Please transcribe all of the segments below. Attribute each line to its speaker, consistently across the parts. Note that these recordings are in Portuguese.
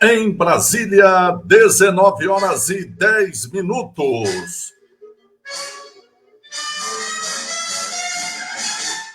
Speaker 1: Em Brasília, 19 horas e 10 minutos.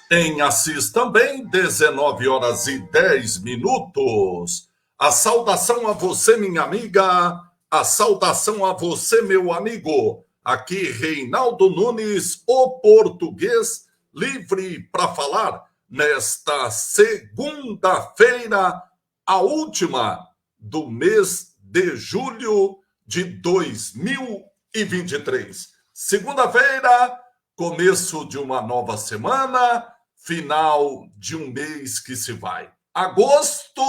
Speaker 1: Em Assis também, 19 horas e 10 minutos. A saudação a você, minha amiga. A saudação a você, meu amigo. Aqui, Reinaldo Nunes, o português, livre para falar nesta segunda-feira, a última do mês de julho de 2023. Segunda-feira, começo de uma nova semana, final de um mês que se vai. Agosto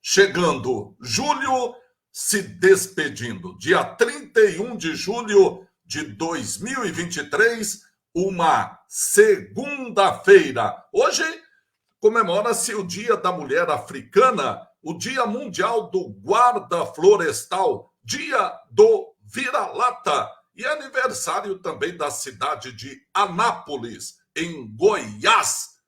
Speaker 1: chegando, julho se despedindo. Dia 31 de julho de 2023, uma segunda-feira. Hoje comemora-se o Dia da Mulher Africana, o Dia Mundial do Guarda Florestal, Dia do Vira-Lata e aniversário também da cidade de Anápolis, em Goiás.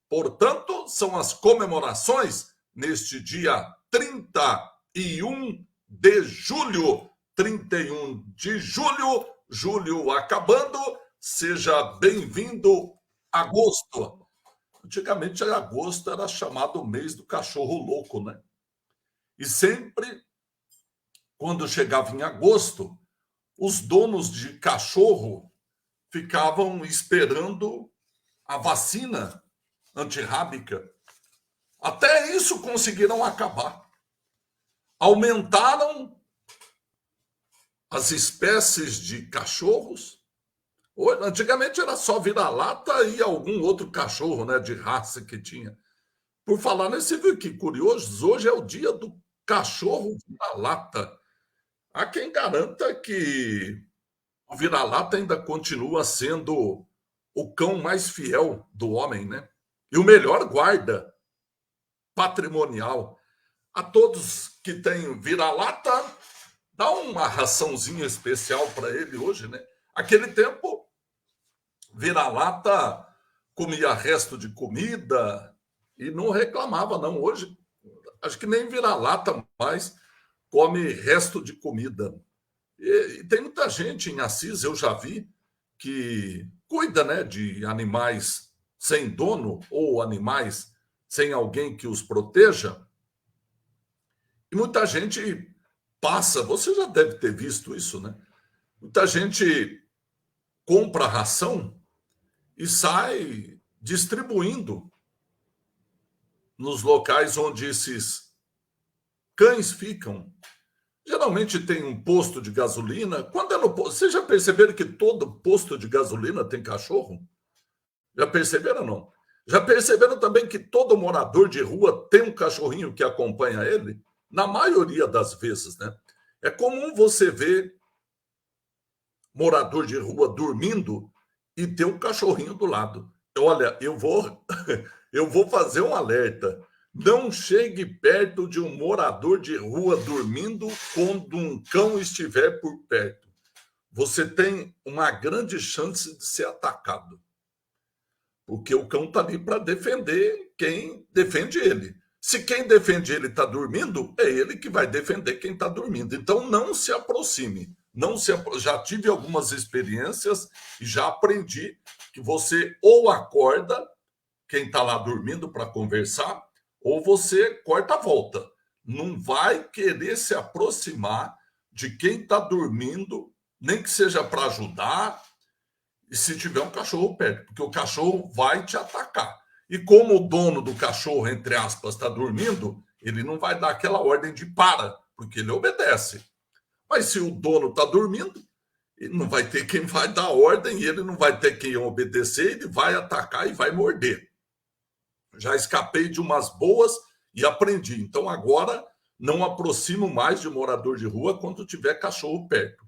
Speaker 1: Portanto, são as comemorações neste dia 31 de julho. 31 de julho, julho acabando. Seja bem-vindo, agosto. Antigamente, agosto era chamado mês do cachorro louco, né? E sempre, quando chegava em agosto, os donos de cachorro ficavam esperando a vacina antirrábica. Até isso conseguiram acabar. Aumentaram as espécies de cachorros. Antigamente era só vira-lata e algum outro cachorro, né, de raça que tinha. Por falar nesse, viu que curioso, hoje é o dia do cachorro vira-lata. Há quem garanta que o vira-lata ainda continua sendo o cão mais fiel do homem, né? E o melhor guarda patrimonial. A todos que têm vira-lata, dá uma raçãozinha especial para ele hoje, né? Aquele tempo, vira-lata comia resto de comida e não reclamava, não. Hoje, acho que nem vira-lata mais come resto de comida. E tem muita gente em Assis, eu já vi, que cuida, né, de animais sem dono ou animais sem alguém que os proteja. E muita gente passa, você já deve ter visto isso, né? Muita gente compra ração e sai distribuindo nos locais onde esses cães ficam. Geralmente tem um posto de gasolina. Quando é no posto, vocês já perceberam que todo posto de gasolina tem cachorro? Já perceberam ou não? Já perceberam também que todo morador de rua tem um cachorrinho que acompanha ele? Na maioria das vezes, né? É comum você ver morador de rua dormindo e ter um cachorrinho do lado. Olha, eu vou fazer um alerta. Não chegue perto de um morador de rua dormindo quando um cão estiver por perto. Você tem uma grande chance de ser atacado. Porque o cão está ali para defender quem defende ele. Se quem defende ele está dormindo, é ele que vai defender quem está dormindo. Então não se aproxime. Já tive algumas experiências e já aprendi que você ou acorda quem está lá dormindo para conversar, ou você corta a volta. Não vai querer se aproximar de quem está dormindo, nem que seja para ajudar, e se tiver um cachorro perto, porque o cachorro vai te atacar. E como o dono do cachorro, entre aspas, está dormindo, ele não vai dar aquela ordem de para, porque ele obedece. Mas se o dono está dormindo, ele não vai ter quem vai dar ordem, e ele não vai ter quem obedecer, ele vai atacar e vai morder. Já escapei de umas boas e aprendi. Então agora não aproximo mais de morador de rua quando tiver cachorro perto.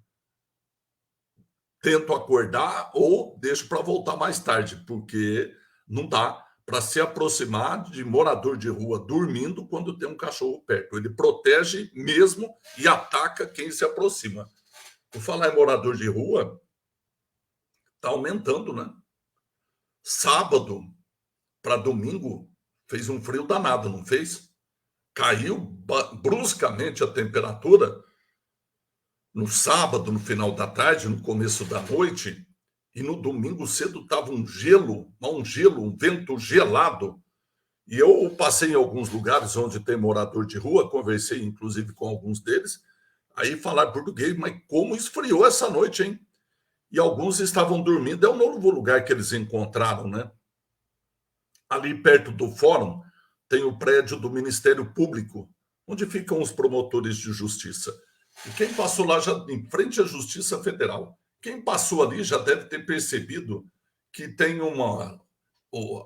Speaker 1: Tento acordar ou deixo para voltar mais tarde, porque não dá para se aproximar de morador de rua dormindo quando tem um cachorro perto. Ele protege mesmo e ataca quem se aproxima. Por falar em morador de rua, está aumentando, né? Sábado para domingo fez um frio danado, não fez? caiu bruscamente a temperatura no sábado, no final da tarde, no começo da noite, e no domingo cedo estava um gelo, um vento gelado. E eu passei em alguns lugares onde tem morador de rua, conversei inclusive com alguns deles, aí falaram português, mas como esfriou essa noite, hein? E alguns estavam dormindo, é um novo lugar que eles encontraram, né? Ali perto do fórum tem o prédio do Ministério Público, onde ficam os promotores de justiça. E quem passou lá, já em frente à Justiça Federal, quem passou ali já deve ter percebido que tem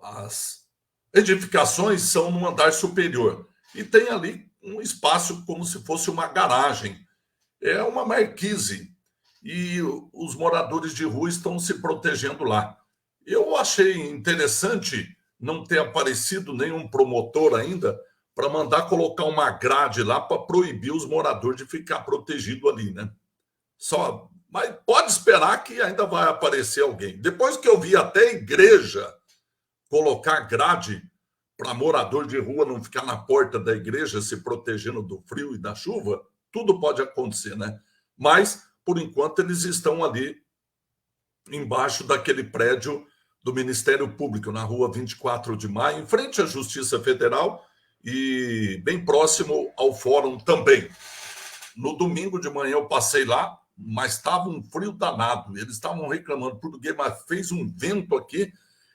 Speaker 1: as edificações são no andar superior e tem ali um espaço como se fosse uma garagem. É uma marquise e os moradores de rua estão se protegendo lá. Eu achei interessante não ter aparecido nenhum promotor ainda para mandar colocar uma grade lá para proibir os moradores de ficar protegido ali, né? Só, mas pode esperar que ainda vai aparecer alguém. Depois que eu vi até a igreja colocar grade para morador de rua não ficar na porta da igreja se protegendo do frio e da chuva, tudo pode acontecer, né? Mas, por enquanto, eles estão ali embaixo daquele prédio do Ministério Público, na rua 24 de maio, em frente à Justiça Federal e bem próximo ao fórum também. No domingo de manhã eu passei lá, mas estava um frio danado. Eles estavam reclamando português, mas fez um vento aqui,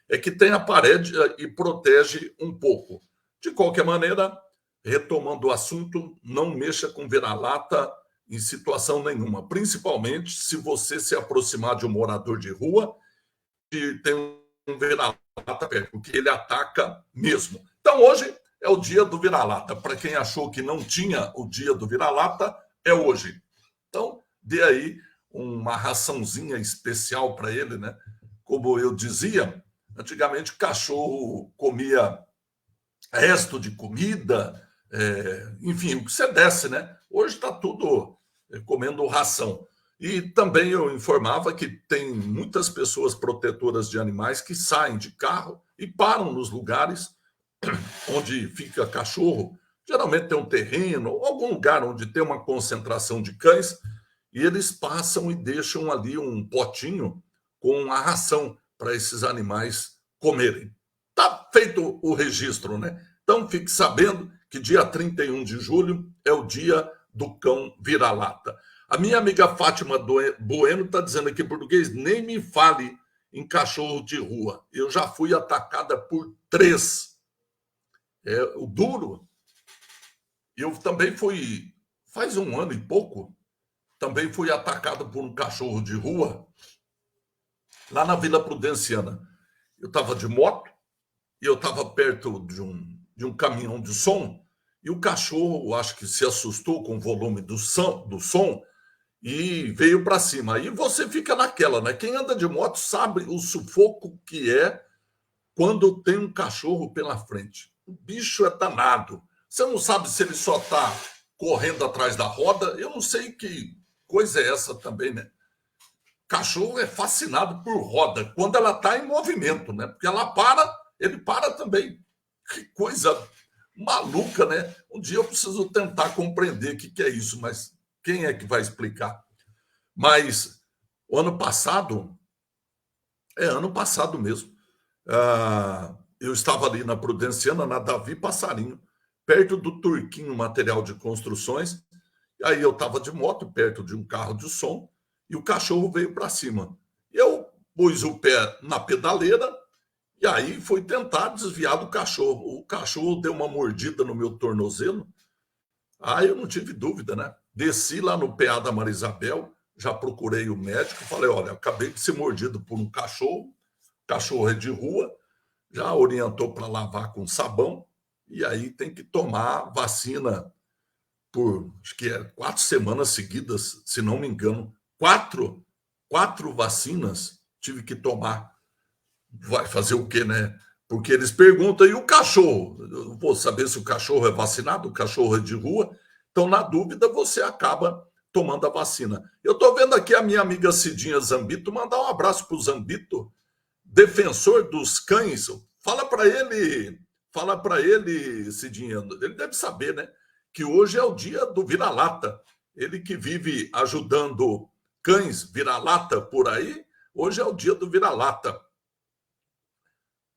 Speaker 1: é que tem a parede e protege um pouco. De qualquer maneira, retomando o assunto, não mexa com vira-lata em situação nenhuma, principalmente se você se aproximar de um morador de rua e tem um vira-lata perto, porque ele ataca mesmo. Então, hoje é o dia do vira-lata. Para quem achou que não tinha o dia do vira-lata, é hoje. Então, dê aí uma raçãozinha especial para ele, né? Como eu dizia, antigamente o cachorro comia resto de comida, enfim, o que você desse, né? Hoje está tudo comendo ração. E também eu informava que tem muitas pessoas protetoras de animais que saem de carro e param nos lugares onde fica cachorro. Geralmente tem um terreno, ou algum lugar onde tem uma concentração de cães, e eles passam e deixam ali um potinho com a ração para esses animais comerem. Está feito o registro, né? Então fique sabendo que dia 31 de julho é o dia do cão vira-lata. A minha amiga Fátima Bueno está dizendo aqui em português, nem me fale em cachorro de rua. Eu já fui atacada por 3. O duro. Eu também fui, faz um ano e pouco, também fui atacado por um cachorro de rua lá na Vila Prudenciana. Eu estava de moto e eu estava perto de um caminhão de som e o cachorro, acho que se assustou com o volume do som e veio para cima. Aí você fica naquela, né? Quem anda de moto sabe o sufoco que é quando tem um cachorro pela frente. O bicho é danado. Você não sabe se ele só está correndo atrás da roda. Eu não sei que coisa é essa também, né? Cachorro é fascinado por roda quando ela está em movimento, né? Porque ela para, ele para também. Que coisa maluca, né? Um dia eu preciso tentar compreender o que é isso, mas quem é que vai explicar? Mas o ano passado mesmo, eu estava ali na Prudenciana, na Davi Passarinho, perto do Turquinho Material de Construções. Aí eu estava de moto, perto de um carro de som, e o cachorro veio para cima. Eu pus o pé na pedaleira e aí fui tentar desviar do cachorro. O cachorro deu uma mordida no meu tornozelo. Aí eu não tive dúvida, né? Desci lá no PA da Maria Isabel, já procurei o médico, falei, olha, acabei de ser mordido por um cachorro é de rua, já orientou para lavar com sabão, e aí tem que tomar vacina por, acho que 4 semanas seguidas, se não me engano. 4 vacinas tive que tomar. Vai fazer o quê, né? Porque eles perguntam, e o cachorro? Eu vou saber se o cachorro é vacinado, o cachorro é de rua. Então, na dúvida, você acaba tomando a vacina. Eu estou vendo aqui a minha amiga Cidinha Zambito, mandar um abraço para o Zambito, defensor dos cães. Fala para ele fala para ele, Cidinha, ele deve saber, né? Que hoje é o dia do vira-lata. Ele que vive ajudando cães vira-lata por aí, hoje é o dia do vira-lata.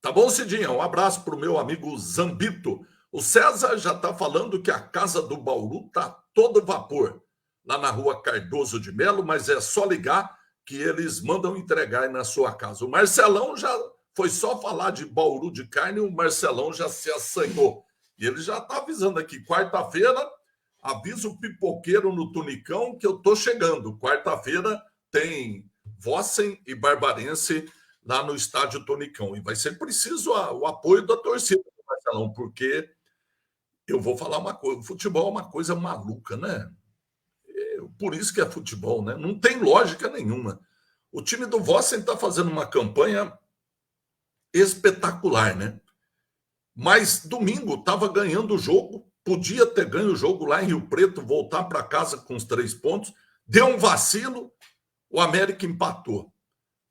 Speaker 1: Tá bom, Cidinha? Um abraço para o meu amigo Zambito. O César já está falando que a casa do Bauru está todo vapor, lá na rua Cardoso de Melo, mas é só ligar que eles mandam entregar aí na sua casa. O Marcelão já foi só falar de Bauru de carne, o Marcelão já se assanhou. E ele já está avisando aqui, quarta-feira, avisa o pipoqueiro no Tunicão que eu estou chegando. Quarta-feira tem Vossen e Barbarense lá no estádio Tunicão. E vai ser preciso o apoio da torcida, Marcelão, porque eu vou falar uma coisa, o futebol é uma coisa maluca, né? Por isso que é futebol, né? Não tem lógica nenhuma. O time do Vossen está fazendo uma campanha espetacular, né? Mas domingo estava ganhando o jogo, podia ter ganho o jogo lá em Rio Preto, voltar para casa com os 3 pontos, deu um vacilo, o América empatou.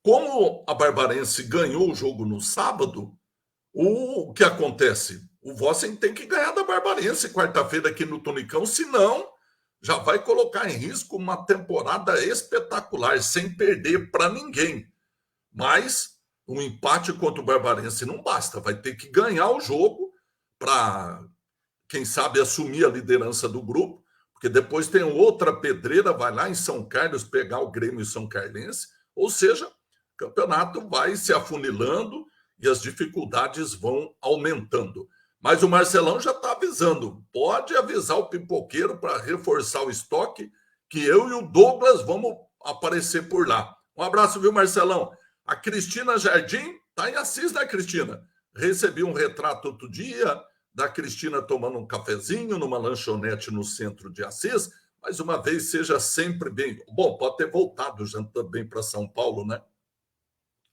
Speaker 1: Como a Barbarense ganhou o jogo no sábado, o que acontece? O Vossen tem que ganhar da Barbarense quarta-feira aqui no Tunicão, senão já vai colocar em risco uma temporada espetacular, sem perder para ninguém. Mas um empate contra o Barbarense não basta, vai ter que ganhar o jogo para, quem sabe, assumir a liderança do grupo, porque depois tem outra pedreira, vai lá em São Carlos pegar o Grêmio São Carlense, ou seja, o campeonato vai se afunilando e as dificuldades vão aumentando. Mas o Marcelão já está avisando, pode avisar o pipoqueiro para reforçar o estoque, que eu e o Douglas vamos aparecer por lá. Um abraço, viu, Marcelão? A Cristina Jardim está em Assis, né, Cristina? Recebi um retrato outro dia da Cristina tomando um cafezinho numa lanchonete no centro de Assis. Mais uma vez, seja sempre bem... Bom, pode ter voltado já também para São Paulo, né?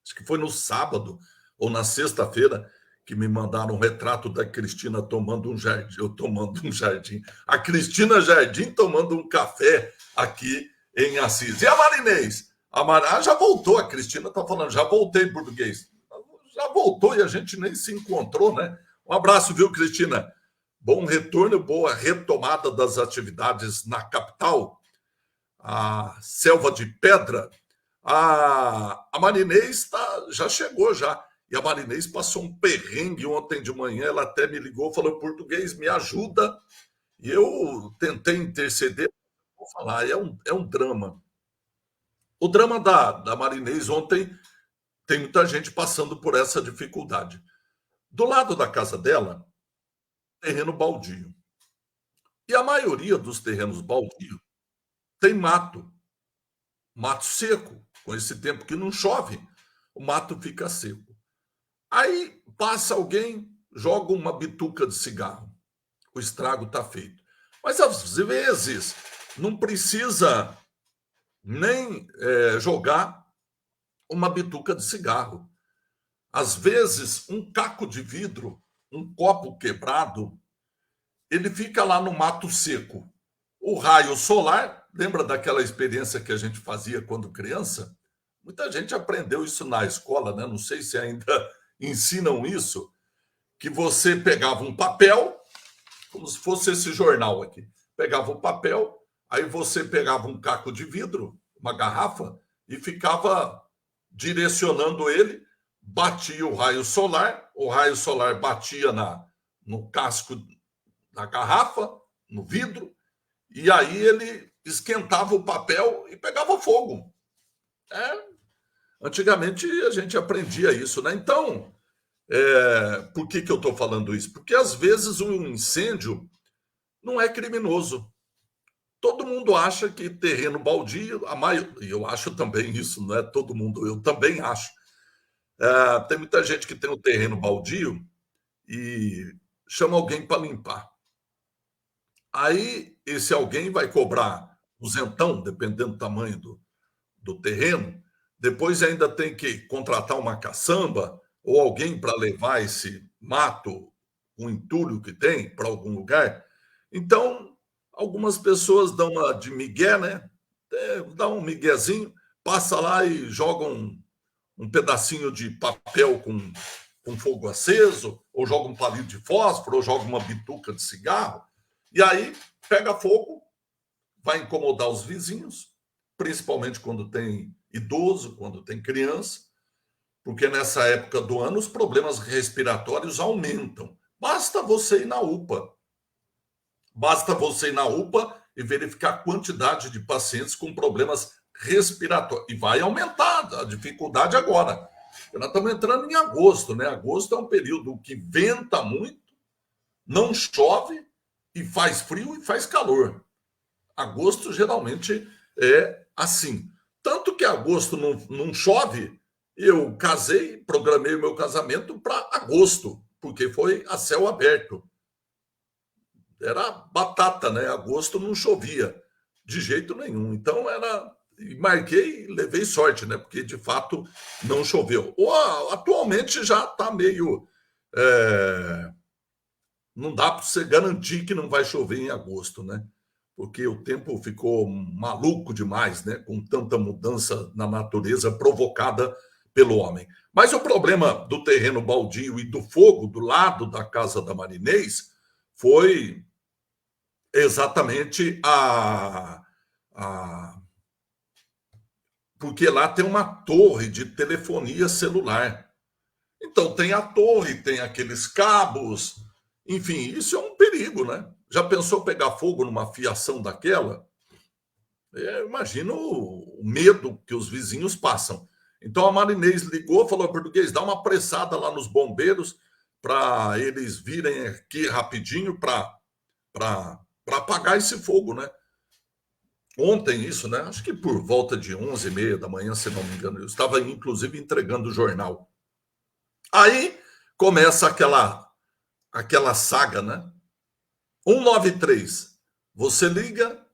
Speaker 1: Acho que foi no sábado ou na sexta-feira que me mandaram um retrato da Cristina tomando um jardim. Eu tomando um jardim. A Cristina Jardim tomando um café aqui em Assis. E a Marinês? Já voltou, a Cristina está falando, já voltei em português. Já voltou e a gente nem se encontrou, né? Um abraço, viu, Cristina? Bom retorno, boa retomada das atividades na capital, a Selva de Pedra. A Marinês já chegou já. E a Marinês passou um perrengue ontem de manhã, ela até me ligou, falou, português, me ajuda. E eu tentei interceder, vou falar, é um drama. O drama da Marinês ontem, tem muita gente passando por essa dificuldade. Do lado da casa dela, terreno baldio. E a maioria dos terrenos baldios tem mato seco. Com esse tempo que não chove, o mato fica seco. Aí passa alguém, joga uma bituca de cigarro. O estrago está feito. Mas às vezes não precisa nem jogar uma bituca de cigarro. Às vezes, um caco de vidro, um copo quebrado, ele fica lá no mato seco. O raio solar, lembra daquela experiência que a gente fazia quando criança? Muita gente aprendeu isso na escola, né? Não sei se ainda ensinam isso, que você pegava um papel, como se fosse esse jornal aqui. Pegava o papel, aí você pegava um caco de vidro, uma garrafa, e ficava direcionando ele, batia o raio solar batia no casco da garrafa, no vidro, e aí ele esquentava o papel e pegava fogo. Antigamente a gente aprendia isso, né? Então, por que eu estou falando isso? Porque às vezes um incêndio não é criminoso. Todo mundo acha que terreno baldio, e eu acho também isso, não é todo mundo, eu também acho. Tem muita gente que tem um terreno baldio e chama alguém para limpar. Aí esse alguém vai cobrar duzentão, dependendo do tamanho do terreno. Depois ainda tem que contratar uma caçamba ou alguém para levar esse mato, o entulho que tem, para algum lugar. Então, algumas pessoas dão uma de migué, né? Dá um miguezinho, passa lá e joga um pedacinho de papel com com fogo aceso, ou joga um palito de fósforo, ou joga uma bituca de cigarro, e aí pega fogo, vai incomodar os vizinhos, principalmente quando tem idoso, quando tem criança, porque nessa época do ano os problemas respiratórios aumentam. Basta você ir na UPA. Basta você ir na UPA e verificar a quantidade de pacientes com problemas respiratórios. E vai aumentar a dificuldade agora. Nós estamos entrando em agosto, né? Agosto é um período que venta muito, não chove, e faz frio e faz calor. Agosto geralmente é assim. Tanto que agosto não chove, eu casei, programei o meu casamento para agosto, porque foi a céu aberto. Era batata, né? Agosto não chovia de jeito nenhum. Então era. Marquei e levei sorte, né? Porque de fato não choveu. Atualmente já está meio. Não dá para você garantir que não vai chover em agosto, né? Porque o tempo ficou maluco demais, né? Com tanta mudança na natureza provocada pelo homem. Mas o problema do terreno baldio e do fogo do lado da casa da Marinês foi exatamente porque lá tem uma torre de telefonia celular. Então tem a torre, tem aqueles cabos, enfim, isso é um perigo, né? Já pensou pegar fogo numa fiação daquela? Imagino o medo que os vizinhos passam. Então a Marinês ligou, falou: português, dá uma pressada lá nos bombeiros para eles virem aqui rapidinho para apagar esse fogo, né? Ontem isso, né? Acho que por volta de 11h30 da manhã, se não me engano, eu estava inclusive entregando o jornal. Aí começa aquela saga, né? 193. Você liga.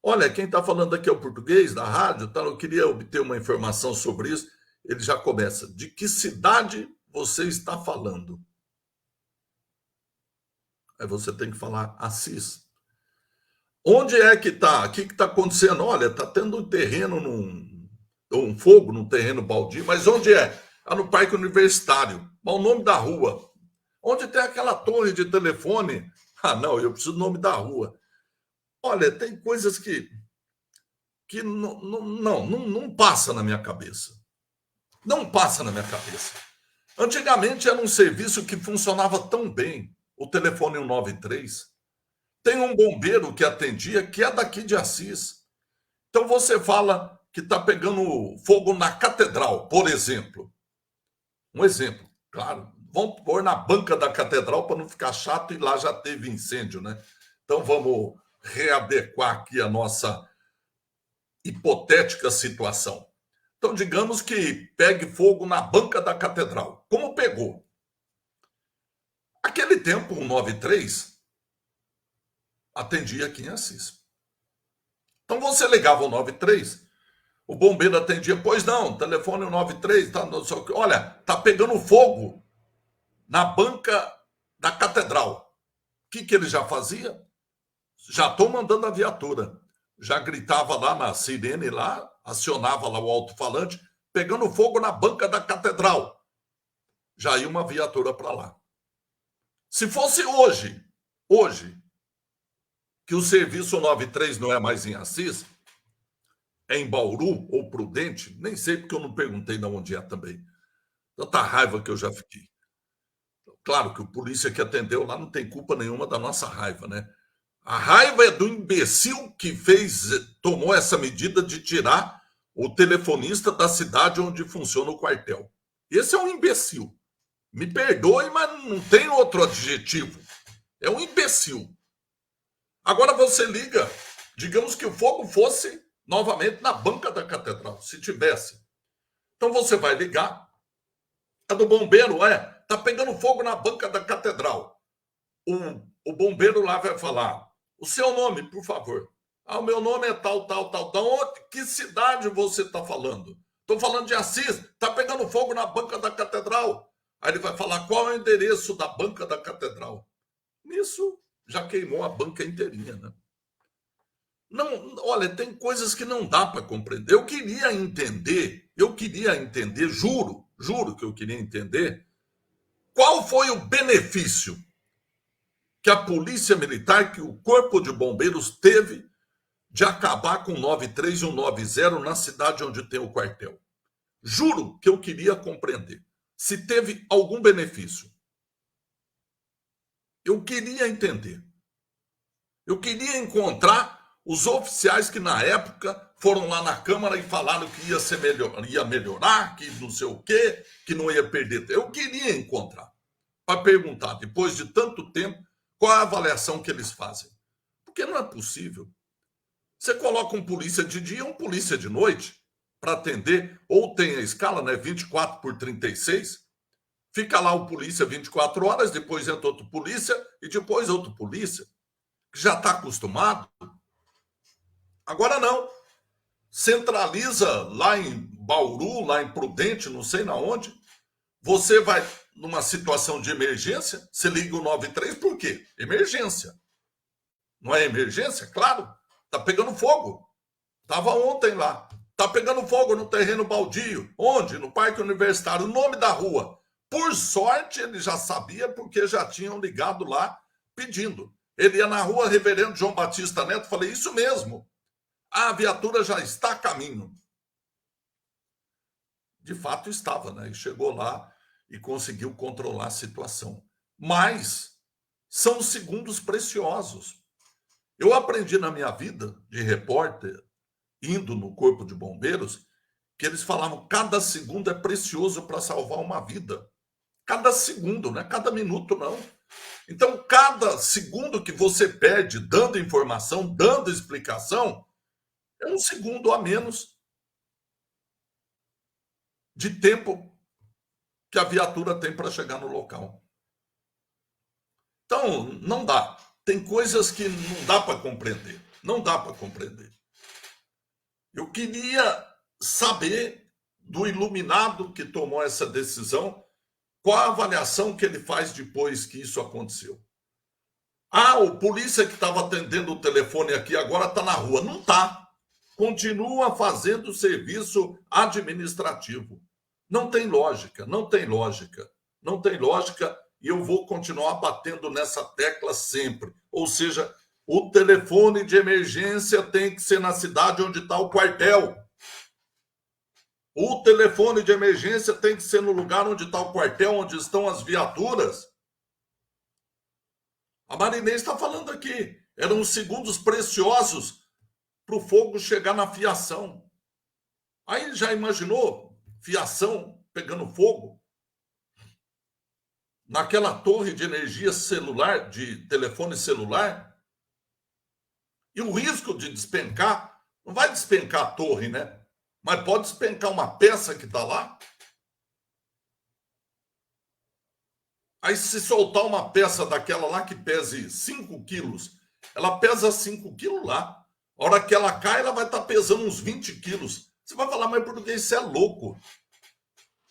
Speaker 1: Olha, quem está falando aqui é o português da rádio, tá? Eu queria obter uma informação sobre isso. Ele já começa. De que cidade você está falando? Aí você tem que falar Assis. Onde é que está? O que está acontecendo? Olha, está tendo um terreno, um fogo num terreno baldio, mas onde é? No Parque Universitário. Mas o nome da rua. Onde tem aquela torre de telefone? Não, eu preciso do nome da rua. Olha, tem coisas que não passa na minha cabeça. Não passa na minha cabeça. Antigamente era um serviço que funcionava tão bem, o telefone 193. Tem um bombeiro que atendia, que é daqui de Assis. Então você fala que está pegando fogo na catedral, por exemplo. Um exemplo, claro. Vamos pôr na banca da catedral para não ficar chato, e lá já teve incêndio, né? Então vamos readequar aqui a nossa hipotética situação. Então, digamos que pegue fogo na banca da catedral. Como pegou? Aquele tempo, o 193 atendia aqui em Assis. Então, você ligava o 93, o bombeiro atendia, pois não, telefone 193, tá, não sei o que. Olha, tá pegando fogo na banca da catedral. O que ele já fazia? Já estou mandando a viatura. Já gritava lá na sirene, lá, acionava lá o alto-falante, pegando fogo na banca da catedral. Já ia uma viatura para lá. Se fosse hoje, que o serviço 93 não é mais em Assis, é em Bauru ou Prudente, nem sei porque eu não perguntei de onde é também. Tanta raiva que eu já fiquei. Claro que o polícia que atendeu lá não tem culpa nenhuma da nossa raiva, né? A raiva é do imbecil que tomou essa medida de tirar o telefonista da cidade onde funciona o quartel. Esse é um imbecil. Me perdoe, mas não tem outro adjetivo. É um imbecil. Agora você liga, digamos que o fogo fosse novamente na banca da catedral, se tivesse. Então você vai ligar. A do bombeiro tá pegando fogo na banca da catedral. O bombeiro lá vai falar: o seu nome, por favor. O meu nome é tal, tal, tal. Da onde? Que cidade você está falando? Estou falando de Assis. Está pegando fogo na banca da catedral. Aí ele vai falar: qual é o endereço da banca da catedral? Nisso já queimou a banca inteirinha, né? Não, olha, tem coisas que não dá para compreender. Eu queria entender, juro que eu queria entender Qual foi o benefício que a Polícia Militar, que o Corpo de Bombeiros teve de acabar com o 93 e o 90 na cidade onde tem o quartel? Juro que eu queria compreender se teve algum benefício. Eu queria entender. Eu queria encontrar os oficiais que na época foram lá na Câmara e falaram que ia ser melhor, ia melhorar, que não sei o quê, que não ia perder tempo. Eu queria encontrar para perguntar, depois de tanto tempo, qual é a avaliação que eles fazem. Porque não é possível. Você coloca um polícia de dia e um polícia de noite para atender, ou tem a escala, né, 24/36, fica lá o polícia 24 horas, depois entra outro polícia e depois outro polícia, que já está acostumado. Agora não. Centraliza lá em Bauru, lá em Prudente, não sei na onde. Você vai numa situação de emergência, você liga o 93, por quê? Emergência. Não é emergência? Claro. Tá pegando fogo. Tava ontem lá. Tá pegando fogo no terreno baldio. Onde? No Parque Universitário. O nome da rua. Por sorte, ele já sabia, porque já tinham ligado lá pedindo. Ele ia na rua Reverendo João Batista Neto. Falei, isso mesmo. A viatura já está a caminho. De fato estava, né? E chegou lá e conseguiu controlar a situação. Mas são segundos preciosos. Eu aprendi na minha vida de repórter, indo no Corpo de Bombeiros, que eles falavam cada segundo é precioso para salvar uma vida. Cada segundo, não é cada minuto, não. Então, cada segundo que você perde dando informação, dando explicação, é um segundo a menos de tempo que a viatura tem para chegar no local. Então, não dá. Tem coisas que não dá para compreender. Não dá para compreender. Eu queria saber do iluminado que tomou essa decisão, qual a avaliação que ele faz depois que isso aconteceu. Ah, o polícia que estava atendendo o telefone aqui agora está na rua. Não está. Continua fazendo serviço administrativo. Não tem lógica, não tem lógica. Não tem lógica e eu vou continuar batendo nessa tecla sempre. Ou seja, o telefone de emergência tem que ser na cidade onde está o quartel. O telefone de emergência tem que ser no lugar onde está o quartel, onde estão as viaturas. A Marinês está falando aqui. Eram segundos preciosos para o fogo chegar na fiação. Aí já imaginou fiação pegando fogo? Naquela torre de energia celular, de telefone celular? E o risco de despencar, não vai despencar a torre, né? Mas pode despencar uma peça que está lá. Aí se soltar uma peça daquela lá que pese 5 quilos, ela pesa 5 quilos lá. A hora que ela cai, ela vai estar pesando uns 20 quilos. Você vai falar, mas por que isso é louco?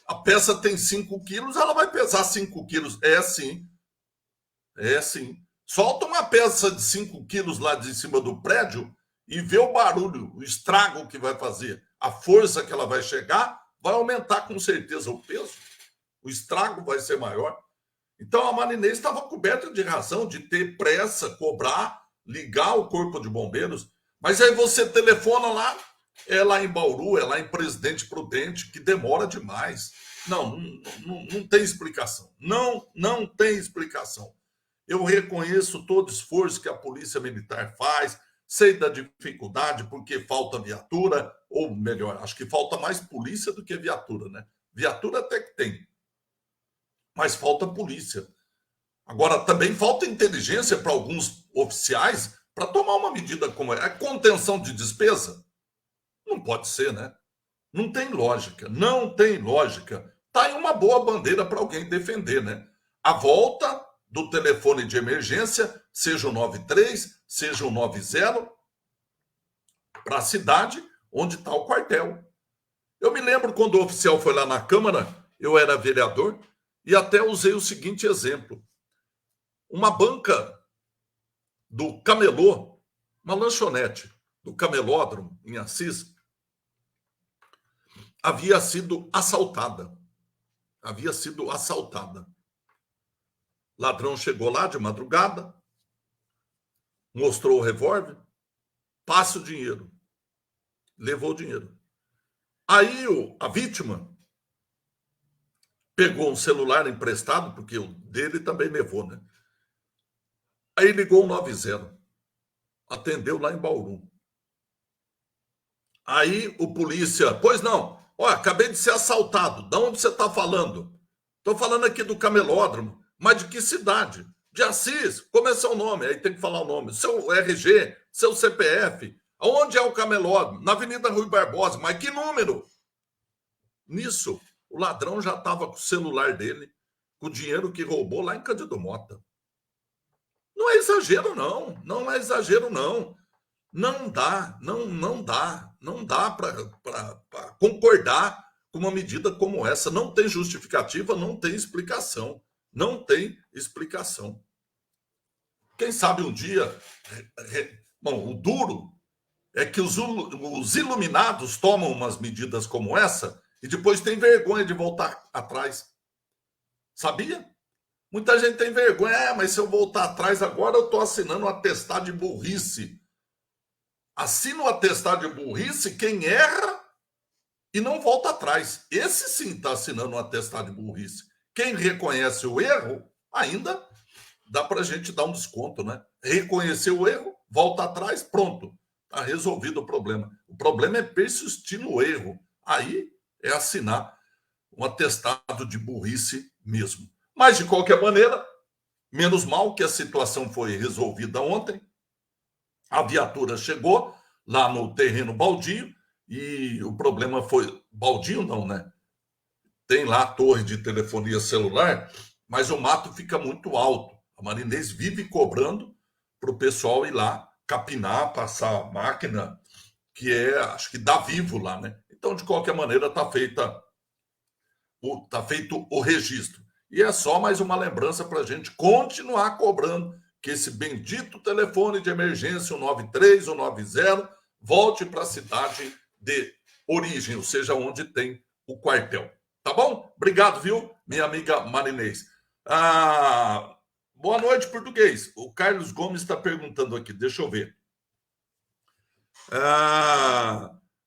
Speaker 1: A peça tem 5 quilos, ela vai pesar 5 quilos. É sim. É sim. Solta uma peça de 5 quilos lá de cima do prédio e vê o barulho, o estrago que vai fazer. A força que ela vai chegar vai aumentar com certeza o peso. O estrago vai ser maior. Então a Marinês estava coberta de razão de ter pressa, cobrar, ligar o Corpo de Bombeiros. Mas aí você telefona lá, é lá em Bauru, é lá em Presidente Prudente, que demora demais. Não tem explicação. Não tem explicação. Eu reconheço todo o esforço que a Polícia Militar faz, sei da dificuldade porque falta viatura, ou melhor, acho que falta mais polícia do que viatura, né? Viatura até que tem, mas falta polícia. Agora, também falta inteligência para alguns oficiais para tomar uma medida como a contenção de despesa. Não pode ser, né? Não tem lógica, não tem lógica. Tá aí uma boa bandeira para alguém defender, né? A volta do telefone de emergência, seja o 93, seja o 90, para a cidade onde está o quartel. Eu me lembro quando o oficial foi lá na Câmara, eu era vereador, e até usei o seguinte exemplo. Uma banca do Camelô, uma lanchonete do Camelódromo, em Assis, havia sido assaltada. Havia sido assaltada. Ladrão chegou lá de madrugada, mostrou o revólver, passa o dinheiro. Levou o dinheiro. Aí a vítima pegou um celular emprestado, porque o dele também levou, né? Aí ligou o 90. Atendeu lá em Bauru. Aí o polícia, pois não, ó, acabei de ser assaltado. De onde você está falando? Estou falando aqui do camelódromo. Mas de que cidade? De Assis. Como é seu nome? Aí tem que falar o nome. Seu RG, seu CPF. Aonde é o camelódromo? Na Avenida Rui Barbosa. Mas que número? Nisso, o ladrão já estava com o celular dele, com o dinheiro que roubou lá em Cândido Mota. Não é exagero, não. Não é exagero, não. Não dá, não dá para concordar com uma medida como essa. Não tem justificativa, não tem explicação. Não tem explicação. Quem sabe um dia... Bom, o duro é que os iluminados tomam umas medidas como essa e depois tem vergonha de voltar atrás. Sabia? Muita gente tem vergonha. Mas se eu voltar atrás agora, eu estou assinando um atestado de burrice. Assina o atestado de burrice quem erra e não volta atrás. Esse sim está assinando um atestado de burrice. Quem reconhece o erro, ainda dá para a gente dar um desconto, né? Reconhecer o erro, volta atrás, pronto. Está resolvido o problema. O problema é persistir no erro. Aí é assinar um atestado de burrice mesmo. Mas, de qualquer maneira, menos mal que a situação foi resolvida ontem. A viatura chegou lá no terreno baldio e o problema foi... Baldio não, né? Tem lá a torre de telefonia celular, mas o mato fica muito alto. A Marinês vive cobrando para o pessoal ir lá capinar, passar a máquina, que é, acho que dá vivo lá, né? Então, de qualquer maneira, está feito o registro. E é só mais uma lembrança para a gente continuar cobrando que esse bendito telefone de emergência, o 93 ou 90, volte para a cidade de origem, ou seja, onde tem o quartel. Tá bom? Obrigado, viu, minha amiga Marinês. Boa noite, português. O Carlos Gomes está perguntando aqui, deixa eu ver.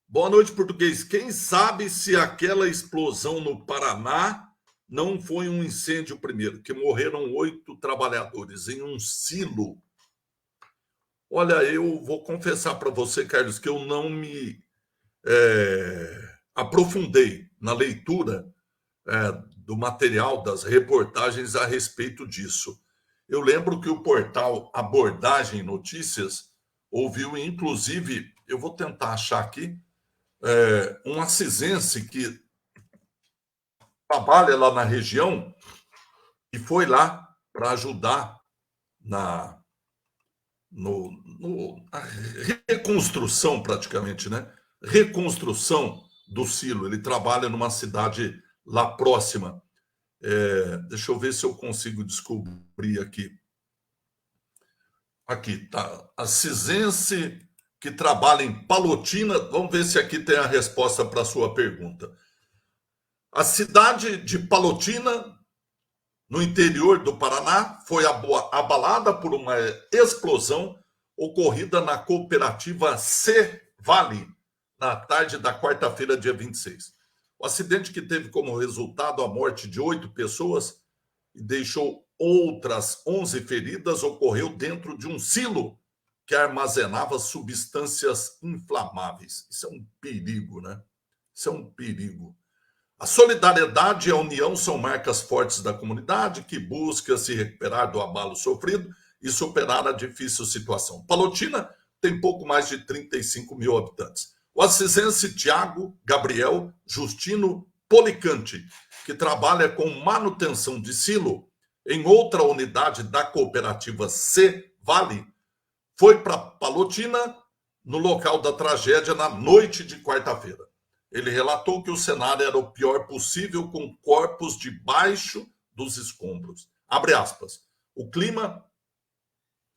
Speaker 1: Boa noite, português. Quem sabe se aquela explosão no Paraná não foi um incêndio primeiro, que morreram 8 trabalhadores em um silo. Olha, eu vou confessar para você, Carlos, que eu não me aprofundei na leitura do material, das reportagens a respeito disso. Eu lembro que o portal Abordagem Notícias ouviu, inclusive, eu vou tentar achar aqui, um assisense que trabalha lá na região e foi lá para ajudar na reconstrução, praticamente, né? Reconstrução do silo. Ele trabalha numa cidade lá próxima. Deixa eu ver se eu consigo descobrir aqui. Aqui, tá. Assisense que trabalha em Palotina. Vamos ver se aqui tem a resposta para a sua pergunta. A cidade de Palotina, no interior do Paraná, foi abalada por uma explosão ocorrida na cooperativa C-Vale, na tarde da quarta-feira, dia 26. O acidente, que teve como resultado a morte de 8 pessoas e deixou outras 11 feridas, ocorreu dentro de um silo que armazenava substâncias inflamáveis. Isso é um perigo, né? Isso é um perigo. A solidariedade e a união são marcas fortes da comunidade que busca se recuperar do abalo sofrido e superar a difícil situação. Palotina tem pouco mais de 35 mil habitantes. O assisense Tiago Gabriel Justino Policante, que trabalha com manutenção de silo em outra unidade da cooperativa C-Vale, foi para Palotina no local da tragédia na noite de quarta-feira. Ele relatou que o cenário era o pior possível, com corpos debaixo dos escombros. Abre aspas. O clima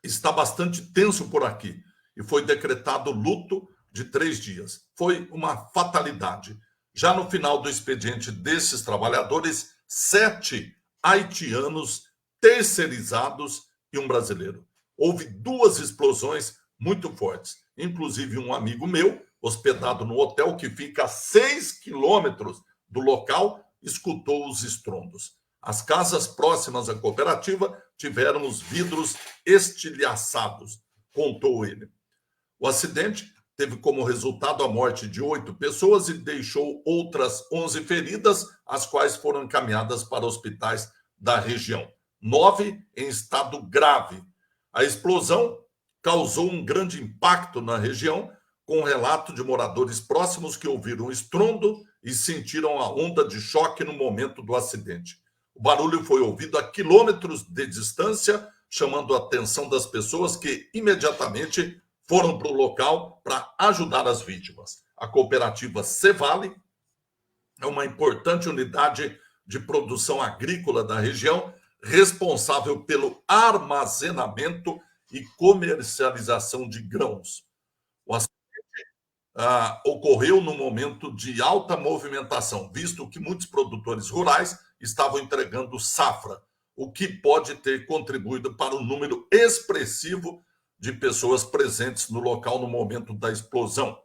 Speaker 1: está bastante tenso por aqui e foi decretado luto de 3 dias. Foi uma fatalidade. Já no final do expediente desses trabalhadores, 7 haitianos terceirizados e um brasileiro. Houve 2 explosões muito fortes. Inclusive, um amigo meu, hospedado no hotel que fica a 6 quilômetros do local, escutou os estrondos. As casas próximas à cooperativa tiveram os vidros estilhaçados, contou ele. O acidente teve como resultado a morte de 8 pessoas e deixou outras 11 feridas, as quais foram encaminhadas para hospitais da região. 9 em estado grave. A explosão causou um grande impacto na região, com relato de moradores próximos que ouviram o estrondo e sentiram a onda de choque no momento do acidente. O barulho foi ouvido a quilômetros de distância, chamando a atenção das pessoas que imediatamente foram para o local para ajudar as vítimas. A cooperativa Cevale é uma importante unidade de produção agrícola da região, responsável pelo armazenamento e comercialização de grãos. O acidente ocorreu num momento de alta movimentação, visto que muitos produtores rurais estavam entregando safra, o que pode ter contribuído para o número expressivo de pessoas presentes no local no momento da explosão.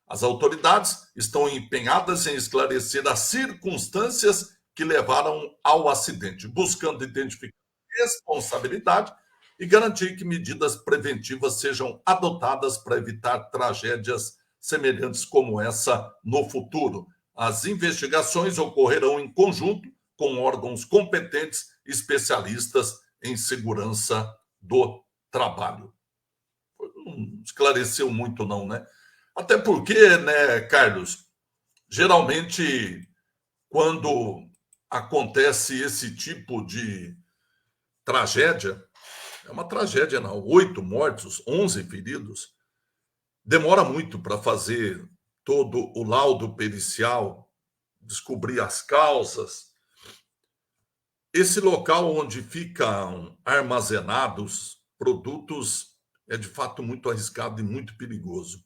Speaker 1: As autoridades estão empenhadas em esclarecer as circunstâncias que levaram ao acidente, buscando identificar responsabilidade e garantir que medidas preventivas sejam adotadas para evitar tragédias semelhantes como essa no futuro. As investigações ocorrerão em conjunto com órgãos competentes, especialistas em segurança do trabalho. Não esclareceu muito não, né? Até porque, né, Carlos, geralmente quando acontece esse tipo de tragédia, é uma tragédia, não, 8 mortos, 11 feridos, demora muito para fazer todo o laudo pericial, descobrir as causas. Esse local onde ficam armazenados produtos é de fato muito arriscado e muito perigoso.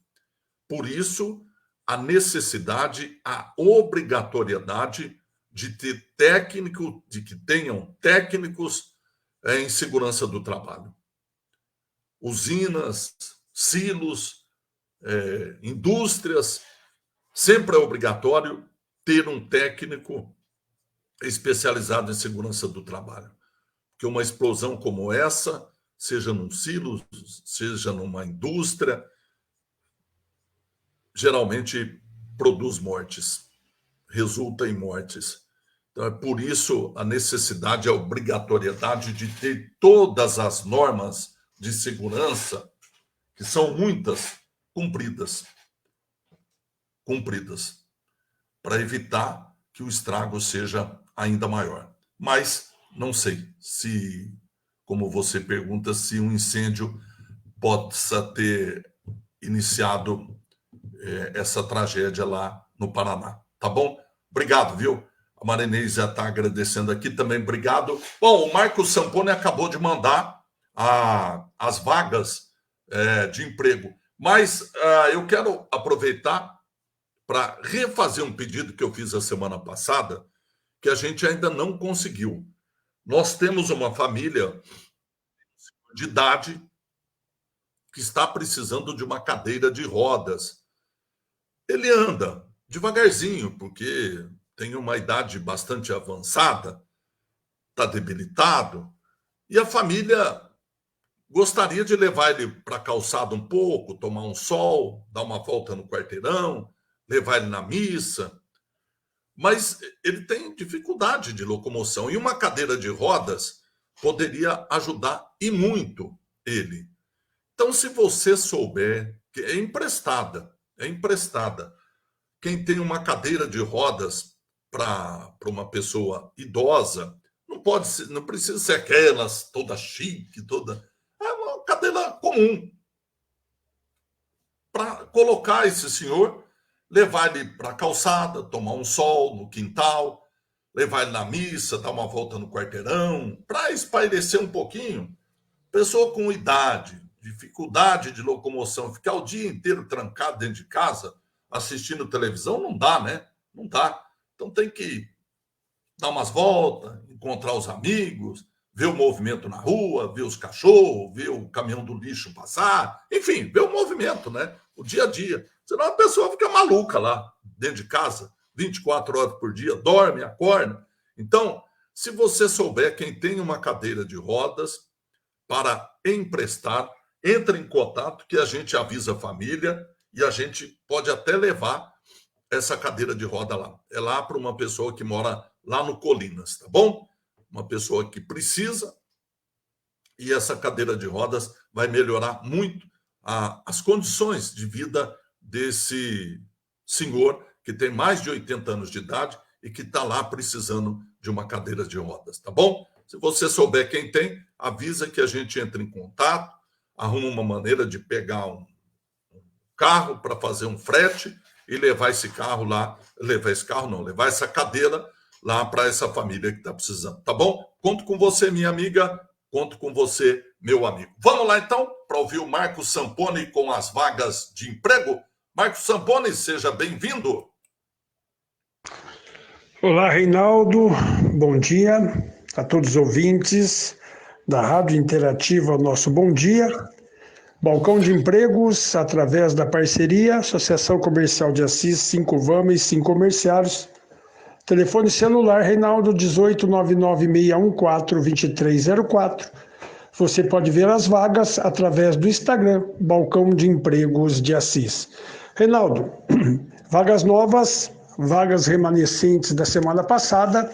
Speaker 1: Por isso, a necessidade, a obrigatoriedade de ter técnico, de que tenham técnicos em segurança do trabalho. Usinas, silos, indústrias, sempre é obrigatório ter um técnico especializado em segurança do trabalho. Porque uma explosão como essa, seja num silo, seja numa indústria, geralmente produz mortes, resulta em mortes. Então, é por isso a necessidade, a obrigatoriedade de ter todas as normas de segurança, que são muitas, cumpridas, para evitar que o estrago seja ainda maior. Mas não sei se, como você pergunta, se um incêndio possa ter iniciado essa tragédia lá no Paraná. Tá bom? Obrigado, viu? A Marinês já está agradecendo aqui também. Obrigado. Bom, o Marcos Sampone acabou de mandar as vagas de emprego. Mas eu quero aproveitar para refazer um pedido que eu fiz a semana passada, que a gente ainda não conseguiu. Nós temos uma família de idade que está precisando de uma cadeira de rodas. Ele anda devagarzinho, porque tem uma idade bastante avançada, está debilitado, e a família gostaria de levar ele para a calçada um pouco, tomar um sol, dar uma volta no quarteirão, levar ele na missa, mas ele tem dificuldade de locomoção, e uma cadeira de rodas poderia ajudar e muito ele. Então, se você souber, que é emprestada, quem tem uma cadeira de rodas para uma pessoa idosa, não precisa ser aquelas toda chique, é uma cadeira comum para colocar esse senhor, levar ele para a calçada, tomar um sol no quintal, levar ele na missa, dar uma volta no quarteirão, para espairecer um pouquinho. Pessoa com idade, dificuldade de locomoção, ficar o dia inteiro trancado dentro de casa, assistindo televisão, não dá, né? Não dá. Então tem que dar umas voltas, encontrar os amigos, ver o movimento na rua, ver os cachorros, ver o caminhão do lixo passar, enfim, ver o movimento, né? O dia a dia. Senão a pessoa fica maluca lá, dentro de casa, 24 horas por dia, dorme, acorda. Então, se você souber quem tem uma cadeira de rodas para emprestar, entre em contato que a gente avisa a família e a gente pode até levar essa cadeira de roda lá. É lá para uma pessoa que mora lá no Colinas, tá bom? Uma pessoa que precisa, e essa cadeira de rodas vai melhorar muito as condições de vida desse senhor que tem mais de 80 anos de idade e que está lá precisando de uma cadeira de rodas, tá bom? Se você souber quem tem, avisa que a gente entra em contato, arruma uma maneira de pegar um carro para fazer um frete e levar esse carro lá, levar essa cadeira lá para essa família que está precisando, tá bom? Conto com você, minha amiga, conto com você, meu amigo. Vamos lá, então, para ouvir o Marcos Samponi com as vagas de emprego. Marcos Samponi, seja bem-vindo.
Speaker 2: Olá, Reinaldo. Bom dia a todos os ouvintes da Rádio Interativa. Nosso bom dia. Balcão de empregos, através da parceria Associação Comercial de Assis, 5 Vamos e 5 Comerciários. Telefone celular, Reinaldo, 18996142304. Você pode ver as vagas através do Instagram, Balcão de Empregos de Assis. Reinaldo, vagas novas, vagas remanescentes da semana passada,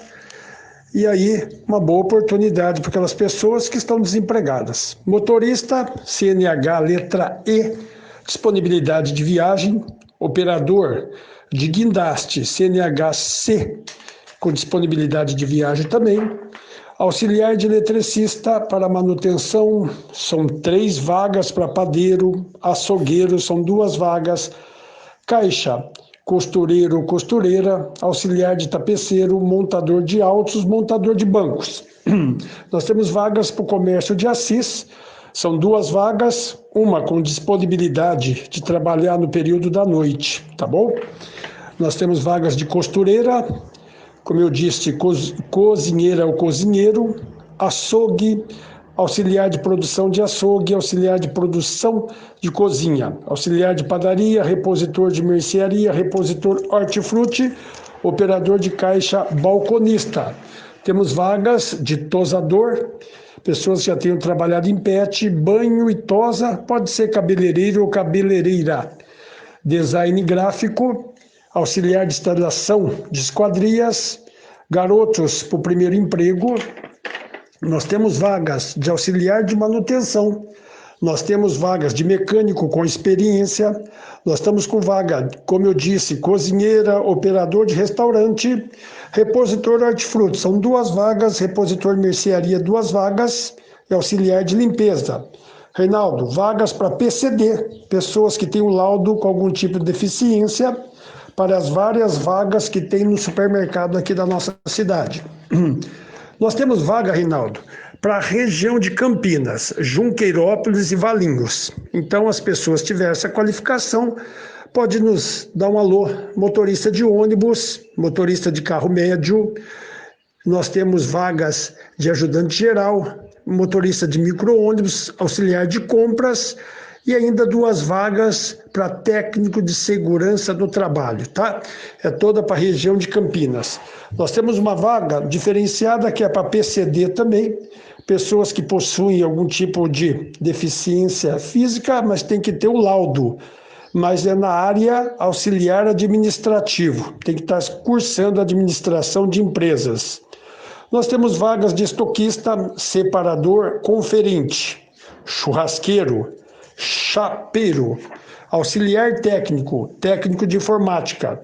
Speaker 2: e aí uma boa oportunidade para aquelas pessoas que estão desempregadas. Motorista, CNH, letra E, disponibilidade de viagem. Operador de guindaste, CNH-C, com disponibilidade de viagem também. Auxiliar de eletricista para manutenção, são 3 vagas para padeiro. Açougueiro, são 2 vagas. Caixa, costureiro ou costureira, auxiliar de tapeceiro, montador de autos, montador de bancos. Nós temos vagas para o comércio de Assis, são 2 vagas, uma com disponibilidade de trabalhar no período da noite, tá bom? Nós temos vagas de costureira, como eu disse, cozinheira ou cozinheiro, açougue, auxiliar de produção de açougue, auxiliar de produção de cozinha, auxiliar de padaria, repositor de mercearia, repositor hortifruti, operador de caixa, balconista. Temos vagas de tosador, pessoas que já tenham trabalhado em pet, banho e tosa, pode ser cabeleireiro ou cabeleireira. Design gráfico, auxiliar de instalação de esquadrias, garotos para o primeiro emprego. Nós temos vagas de auxiliar de manutenção, nós temos vagas de mecânico com experiência, nós estamos com vaga, como eu disse, cozinheira, operador de restaurante, repositor hortifruti, são 2 vagas, repositor mercearia 2 vagas e auxiliar de limpeza. Reinaldo, vagas para PCD, pessoas que têm o laudo com algum tipo de deficiência, para as várias vagas que tem no supermercado aqui da nossa cidade. Nós temos vaga, Reinaldo, para a região de Campinas, Junqueirópolis e Valinhos. Então, as pessoas que tiverem essa qualificação, pode nos dar um alô. Motorista de ônibus, motorista de carro médio. Nós temos vagas de ajudante geral, motorista de micro-ônibus, auxiliar de compras e ainda 2 vagas para técnico de segurança do trabalho, tá? É toda para a região de Campinas. Nós temos uma vaga diferenciada que é para PCD também, pessoas que possuem algum tipo de deficiência física, mas tem que ter o laudo. Mas é na área auxiliar administrativo, tem que estar cursando administração de empresas. Nós temos vagas de estoquista, separador, conferente, churrasqueiro, chapeiro, auxiliar técnico, técnico de informática.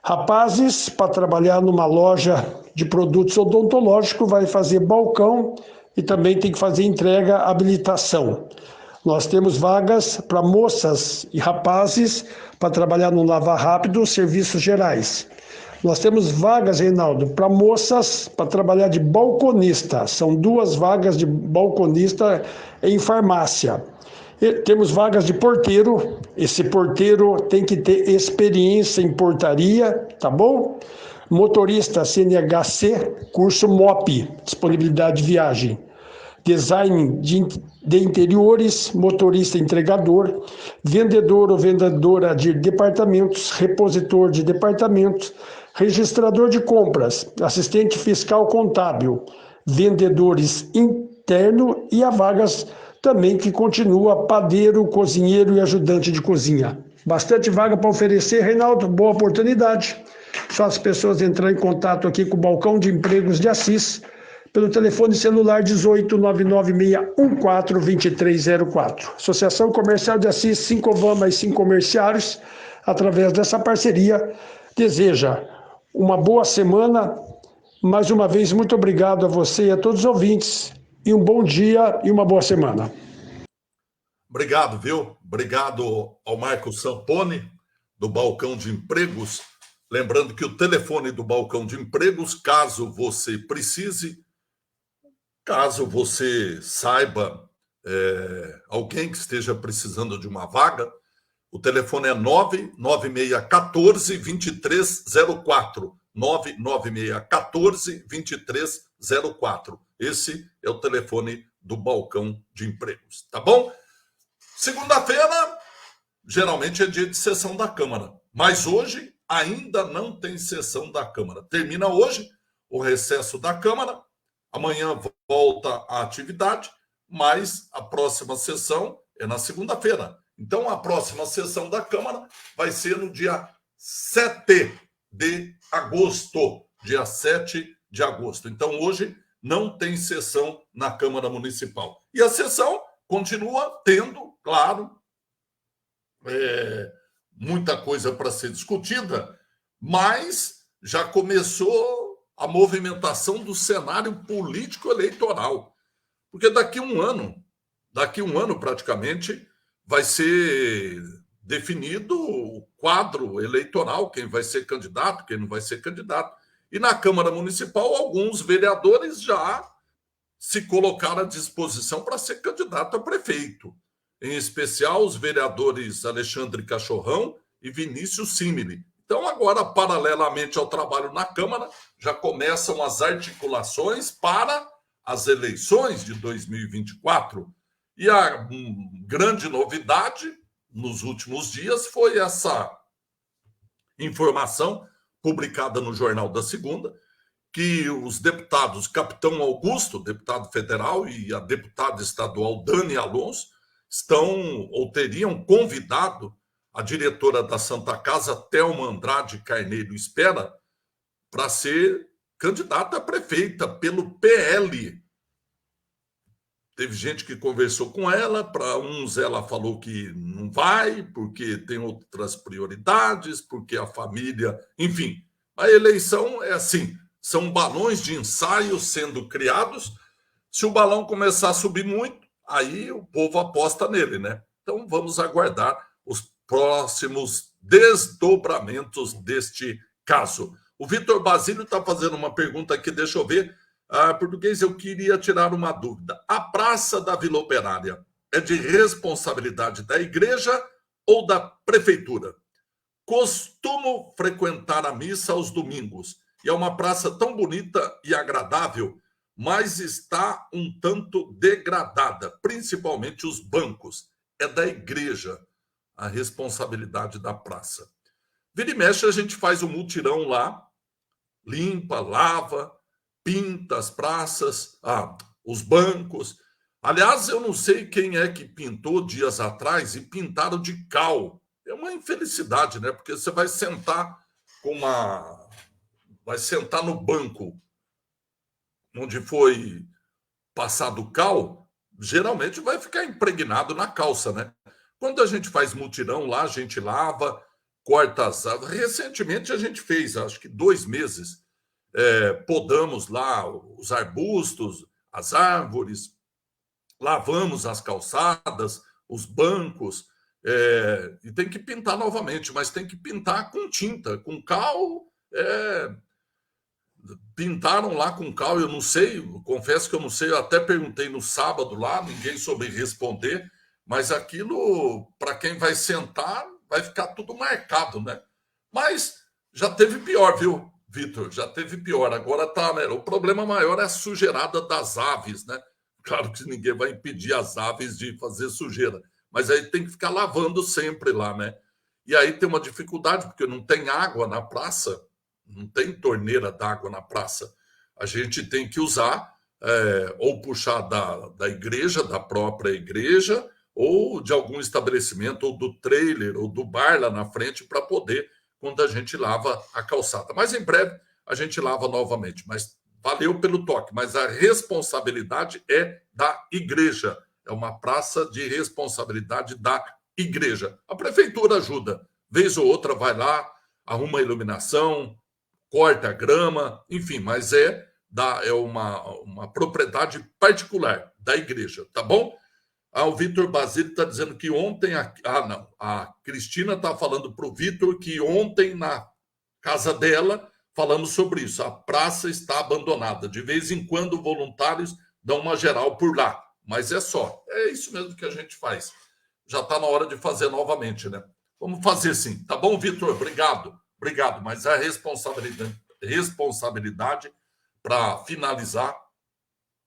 Speaker 2: Rapazes, para trabalhar numa loja de produtos odontológicos, vai fazer balcão e também tem que fazer entrega, habilitação. Nós temos vagas para moças e rapazes para trabalhar no Lava Rápido, serviços gerais. Nós temos vagas, Reinaldo, para moças para trabalhar de balconista. São 2 vagas de balconista em farmácia. E temos vagas de porteiro. Esse porteiro tem que ter experiência em portaria, tá bom? Motorista CNHC, curso MOP, disponibilidade de viagem. design de interiores, motorista entregador, vendedor ou vendedora de departamentos, repositor de departamentos, registrador de compras, assistente fiscal contábil, vendedores interno e há vagas também que continua padeiro, cozinheiro e ajudante de cozinha. Bastante vaga para oferecer, Reinaldo, boa oportunidade. Só as pessoas entrarem em contato aqui com o Balcão de Empregos de Assis, pelo telefone celular 18 99614 2304. Associação Comercial de Assis, Sincovan mais 5 comerciários, através dessa parceria, deseja uma boa semana. Mais uma vez, muito obrigado a você e a todos os ouvintes, e um bom dia e uma boa semana.
Speaker 1: Obrigado, viu? Obrigado ao Marco Samponi, do Balcão de Empregos. Lembrando que o telefone do Balcão de Empregos, caso você precise, caso você saiba alguém que esteja precisando de uma vaga, o telefone é 99614-2304. 99614-2304. Esse é o telefone do Balcão de Empregos, tá bom? Segunda-feira, geralmente é dia de sessão da Câmara, mas hoje ainda não tem sessão da Câmara. Termina hoje o recesso da Câmara, amanhã volta a atividade, mas a próxima sessão é na segunda-feira. Então, a próxima sessão da Câmara vai ser no dia 7 de agosto. Dia 7 de agosto. Então, hoje não tem sessão na Câmara Municipal. E a sessão continua tendo, claro, muita coisa para ser discutida, mas já começou a movimentação do cenário político eleitoral. Porque daqui a um ano praticamente, vai ser definido o quadro eleitoral, quem vai ser candidato, quem não vai ser candidato. E na Câmara Municipal, alguns vereadores já se colocaram à disposição para ser candidato a prefeito. Em especial, os vereadores Alexandre Cachorrão e Vinícius Simile. Então, agora, paralelamente ao trabalho na Câmara, já começam as articulações para as eleições de 2024. E a grande novidade nos últimos dias foi essa informação publicada no Jornal da Segunda, que os deputados Capitão Augusto, deputado federal, e a deputada estadual Dani Alonso estão ou teriam convidado a diretora da Santa Casa, Thelma Andrade Carneiro Espera, para ser candidata a prefeita pelo PL. Teve gente que conversou com ela, para uns ela falou que não vai, porque tem outras prioridades, porque a família... Enfim, a eleição é assim, são balões de ensaio sendo criados. Se o balão começar a subir muito, aí o povo aposta nele, né? Então vamos aguardar os próximos desdobramentos deste caso. O Vitor Basílio está fazendo uma pergunta aqui, deixa eu ver. Português, eu queria tirar uma dúvida. A Praça da Vila Operária é de responsabilidade da igreja ou da prefeitura? Costumo frequentar a missa aos domingos e é uma praça tão bonita e agradável, mas está um tanto degradada, principalmente os bancos. É da igreja a responsabilidade da praça. Vira e mexe, a gente faz um mutirão lá, limpa, lava, pinta as praças, os bancos. Aliás, eu não sei quem é que pintou dias atrás e pintaram de cal. É uma infelicidade, né? Porque você vai sentar vai sentar no banco onde foi passado cal, geralmente vai ficar impregnado na calça, né? Quando a gente faz mutirão lá, a gente lava, corta as árvores. Recentemente a gente fez, acho que 2 meses, podamos lá os arbustos, as árvores, lavamos as calçadas, os bancos, e tem que pintar novamente, mas tem que pintar com tinta, com cal. Pintaram lá com cal, eu não sei, confesso que eu não sei, eu até perguntei no sábado lá, ninguém soube responder, mas aquilo, para quem vai sentar, vai ficar tudo marcado, né? Mas já teve pior, viu, Vitor? Já teve pior. Agora tá, né? O problema maior é a sujeirada das aves, né? Claro que ninguém vai impedir as aves de fazer sujeira, mas aí tem que ficar lavando sempre lá, né? E aí tem uma dificuldade, porque não tem água na praça, não tem torneira d'água na praça. A gente tem que usar ou puxar da igreja, da própria igreja, ou de algum estabelecimento, ou do trailer, ou do bar lá na frente, para poder, quando a gente lava a calçada. Mas em breve a gente lava novamente. Mas valeu pelo toque, mas a responsabilidade é da igreja. É uma praça de responsabilidade da igreja. A prefeitura ajuda. Vez ou outra vai lá, arruma a iluminação, corta a grama, enfim, mas é uma propriedade particular da igreja, tá bom? O Vitor Basílio está dizendo que ontem... não, a Cristina está falando para o Vitor que ontem na casa dela falamos sobre isso. A praça está abandonada. De vez em quando voluntários dão uma geral por lá, mas é só. É isso mesmo que a gente faz. Já está na hora de fazer novamente, né? Vamos fazer sim. Tá bom, Vitor? Obrigado. Obrigado. Mas a responsabilidade para finalizar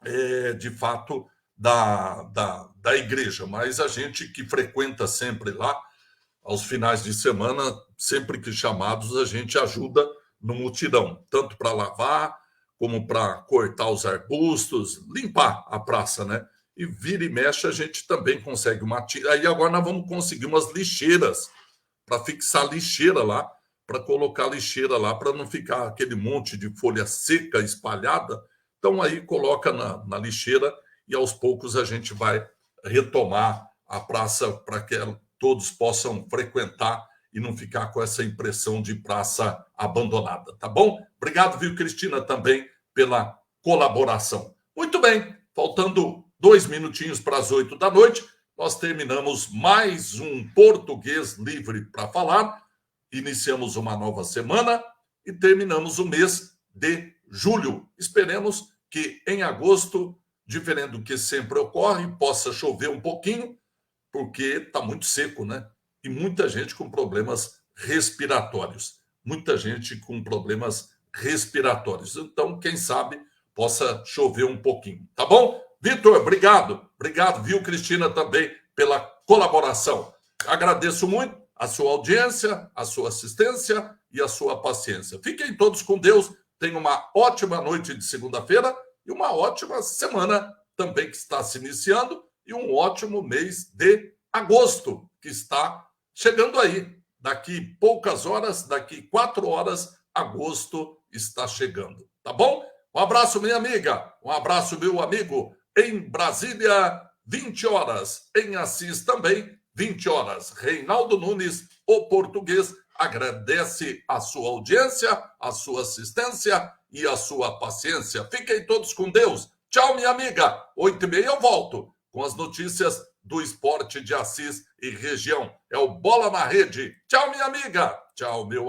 Speaker 1: é, de fato, da igreja. Mas a gente que frequenta sempre lá, aos finais de semana, sempre que chamados, a gente ajuda no mutirão, tanto para lavar, como para cortar os arbustos, limpar a praça, né? E vira e mexe, a gente também consegue uma tira. Aí agora nós vamos conseguir umas lixeiras para fixar lixeira lá, para colocar lixeira lá, para não ficar aquele monte de folha seca espalhada. Então aí coloca na lixeira e aos poucos a gente vai retomar a praça para que todos possam frequentar e não ficar com essa impressão de praça abandonada, tá bom? Obrigado, viu, Cristina, também pela colaboração. Muito bem, faltando 2 minutinhos para as 8 da noite, nós terminamos mais um Português Livre para Falar, iniciamos uma nova semana e terminamos o mês de julho. Esperemos que em agosto, diferente do que sempre ocorre, possa chover um pouquinho, porque está muito seco, né? E muita gente com problemas respiratórios. Muita gente com problemas respiratórios. Então, quem sabe, possa chover um pouquinho. Tá bom? Vitor, obrigado. Obrigado, viu, Cristina, também pela colaboração. Agradeço muito a sua audiência, a sua assistência e a sua paciência. Fiquem todos com Deus. Tenham uma ótima noite de segunda-feira e uma ótima semana também que está se iniciando e um ótimo mês de agosto que está chegando aí. Daqui poucas horas, daqui 4 horas, agosto está chegando. Tá bom? Um abraço, minha amiga. Um abraço, meu amigo. Em Brasília, 20 horas. Em Assis também, 20 horas. Reinaldo Nunes, o português, agradece a sua audiência, a sua assistência e a sua paciência. Fiquem todos com Deus. Tchau, minha amiga. 8h30 eu volto com as notícias do esporte de Assis e região. É o Bola na Rede. Tchau, minha amiga. Tchau, meu